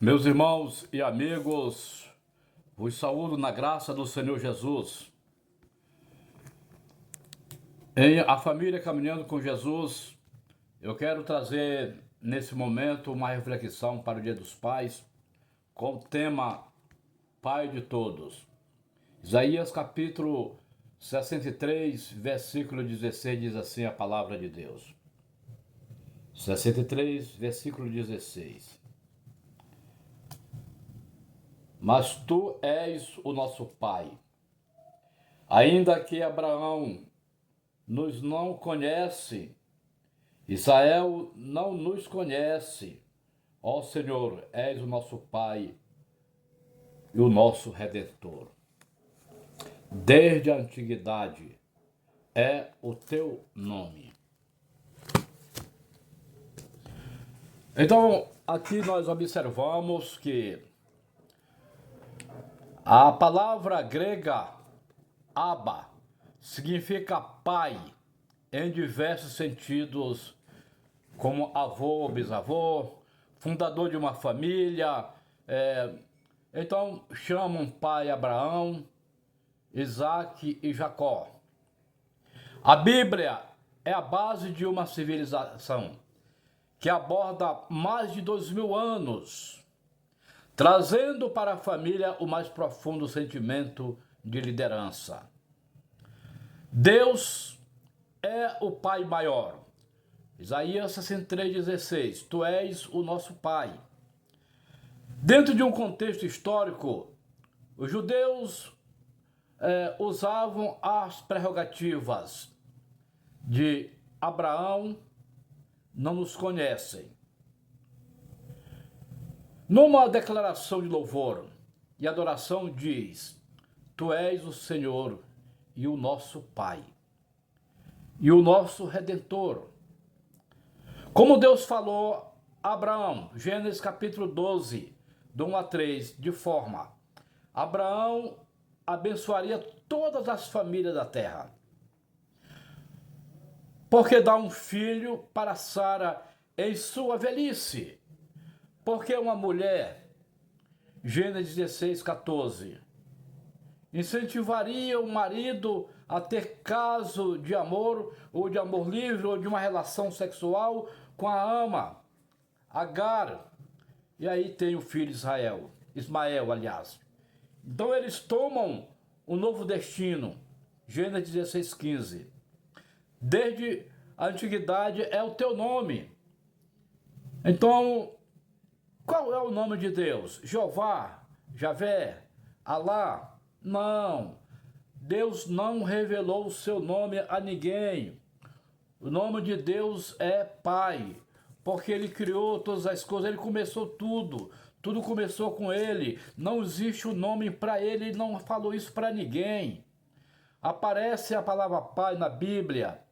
Meus irmãos e amigos, vos saúdo na graça do Senhor Jesus. Em A Família Caminhando com Jesus, eu quero trazer nesse momento uma reflexão para o Dia dos Pais com o tema Pai de Todos. Isaías capítulo 63, versículo 16 diz assim a palavra de Deus. 63, versículo 16. Mas tu és o nosso Pai. Ainda que Abraão nos não conhece, Israel não nos conhece, ó Senhor, és o nosso Pai e o nosso Redentor. Desde a antiguidade é o teu nome. Então, aqui nós observamos que a palavra grega Abba significa pai em diversos sentidos, como avô, bisavô, fundador de uma família. Então chamam pai Abraão, Isaac e Jacó. A Bíblia é a base de uma civilização que aborda mais de 2000 anos, trazendo para a família o mais profundo sentimento de liderança. Deus é o Pai maior. Isaías 63,16. Tu és o nosso Pai. Dentro de um contexto histórico, os judeus usavam as prerrogativas de Abraão, não nos conhecem. Numa declaração de louvor e adoração diz: Tu és o Senhor e o nosso Pai e o nosso Redentor. Como Deus falou a Abraão, Gênesis capítulo 12, do 1 a 3, de forma: Abraão abençoaria todas as famílias da terra, porque dá um filho para Sara em sua velhice. Porque uma mulher, Gênesis 16, 14, incentivaria o marido a ter caso de amor, ou de amor livre, ou de uma relação sexual com a ama, Agar. E aí tem o filho Ismael, aliás. Então eles tomam um novo destino, Gênesis 16, 15. Desde a antiguidade é o teu nome. Então, qual é o nome de Deus? Jeová, Javé, Alá? Não. Deus não revelou o seu nome a ninguém. O nome de Deus é Pai, porque Ele criou todas as coisas, Ele começou tudo. Tudo começou com Ele. Não existe um nome para Ele, Ele não falou isso para ninguém. Aparece a palavra Pai na Bíblia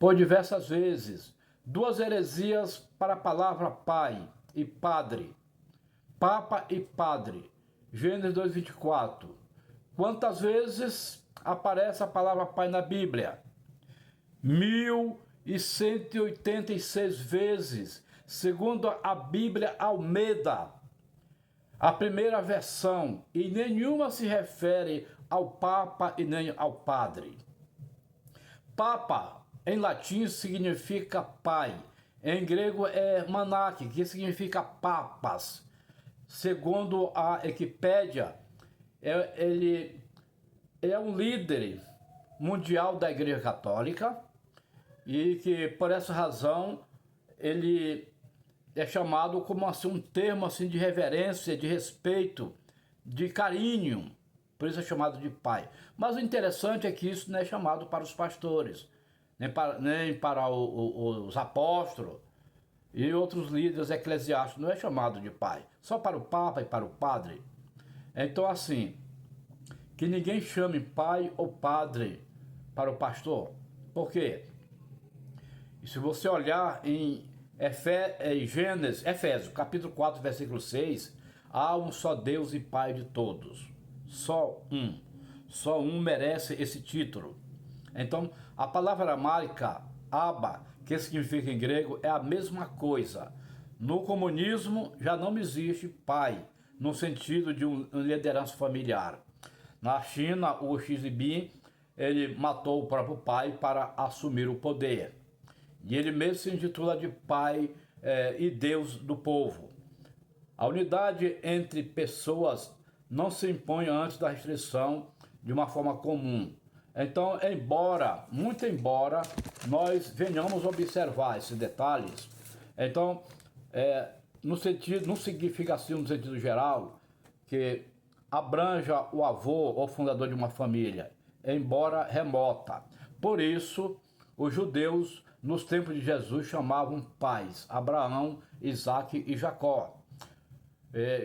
por diversas vezes. Duas heresias para a palavra Pai e Padre. Papa e Padre. Gênesis 2:24. Quantas vezes aparece a palavra Pai na Bíblia? 1186 vezes, segundo a Bíblia Almeida, a primeira versão, e nenhuma se refere ao Papa e nem ao Padre. Papa, em latim, significa pai. Em grego é manake, que significa papas. Segundo a Wikipédia, ele é um líder mundial da Igreja Católica e que, por essa razão, ele é chamado como assim, um termo assim, de reverência, de respeito, de carinho. Por isso é chamado de pai. Mas o interessante é que isso não é chamado para os pastores, nem para os apóstolos e outros líderes eclesiásticos. Não é chamado de pai. Só para o Papa e para o Padre. Então, assim, que ninguém chame pai ou padre para o pastor. Por quê? E se você olhar em Efésios, capítulo 4, versículo 6, há um só Deus e Pai de todos. Só um. Só um merece esse título. Então, a palavra aramaica, Abba, que significa em grego, é a mesma coisa. No comunismo já não existe pai, no sentido de uma liderança familiar. Na China, o Xi Jinping, ele matou o próprio pai para assumir o poder. E ele mesmo se intitula de pai e Deus do povo. A unidade entre pessoas não se impõe antes da restrição de uma forma comum. Então, muito embora, nós venhamos observar esses detalhes, então, não significa assim, no sentido geral, que abranja o avô ou fundador de uma família, embora remota. Por isso, os judeus, nos tempos de Jesus, chamavam pais, Abraão, Isaque e Jacó.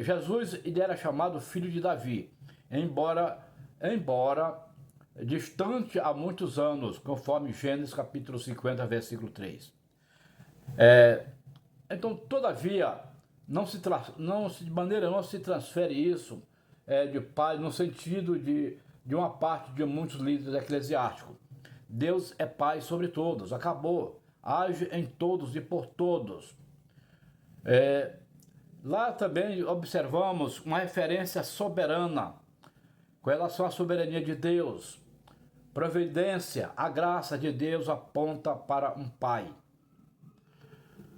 Jesus ele era chamado filho de Davi, embora distante há muitos anos, conforme Gênesis capítulo 50, versículo 3. Então, todavia, de maneira não se transfere isso de pai no sentido de uma parte de muitos líderes eclesiásticos. Deus é pai sobre todos, acabou, age em todos e por todos. Lá também observamos uma referência soberana com relação à soberania de Deus. Providência, a graça de Deus aponta para um pai.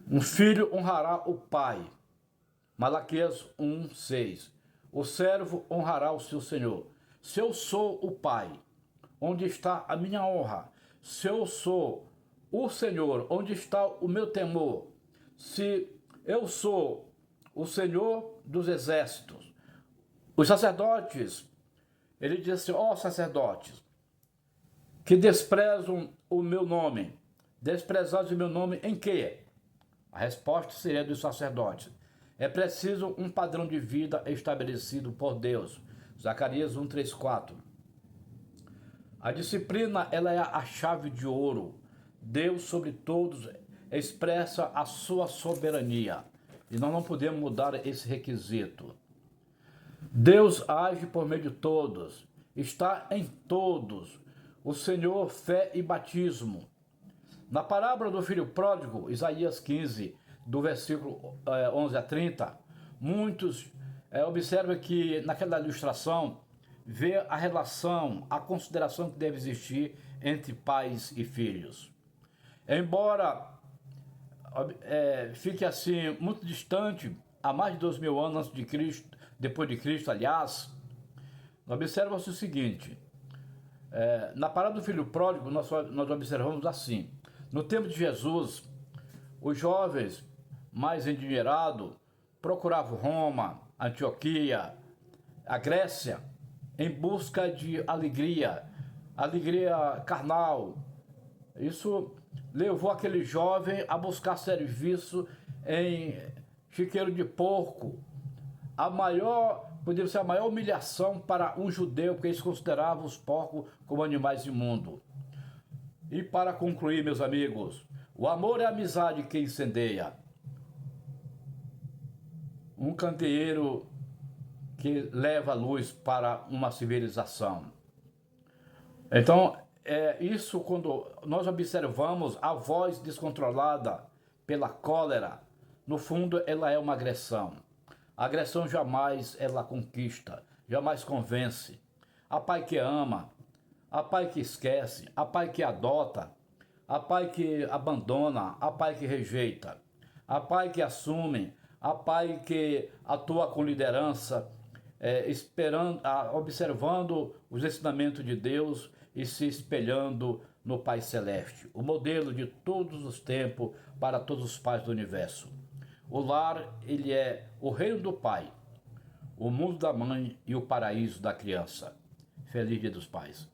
Um filho honrará o pai. Malaquias 1:6. O servo honrará o seu senhor. Se eu sou o pai, onde está a minha honra? Se eu sou o Senhor, onde está o meu temor? Se eu sou o Senhor dos exércitos. Os sacerdotes, ele diz assim, ó sacerdotes, que desprezam o meu nome. Desprezados o meu nome em quê? A resposta seria dos sacerdotes. É preciso um padrão de vida estabelecido por Deus. Zacarias 1:3-4. A disciplina, ela é a chave de ouro. Deus sobre todos expressa a sua soberania. E nós não podemos mudar esse requisito. Deus age por meio de todos. Está em todos. O Senhor, fé e batismo. Na parábola do filho pródigo, Isaías 15, do versículo 11-30, muitos observam que naquela ilustração vê a relação, a consideração que deve existir entre pais e filhos. Embora fique assim muito distante, há mais de 2000 anos antes de Cristo, depois de Cristo, aliás, observa-se o seguinte, na parábola do filho pródigo nós observamos assim, no tempo de Jesus, os jovens mais endinheirados procuravam Roma, Antioquia, a Grécia, em busca de alegria carnal. Isso levou aquele jovem a buscar serviço em chiqueiro de porco. Poderia ser a maior humilhação para um judeu, porque eles consideravam os porcos como animais imundos. E para concluir, meus amigos, o amor é a amizade que incendeia. Um candeeiro que leva a luz para uma civilização. Então, isso quando nós observamos a voz descontrolada pela cólera, no fundo ela é uma agressão. A agressão jamais ela conquista, jamais convence. Há pai que ama, há pai que esquece, há pai que adota, há pai que abandona, há pai que rejeita, há pai que assume, há pai que atua com liderança, observando os ensinamentos de Deus e se espelhando no Pai Celeste, o modelo de todos os tempos para todos os pais do universo. O lar, ele é o reino do Pai, o mundo da mãe e o paraíso da criança. Feliz Dia dos Pais.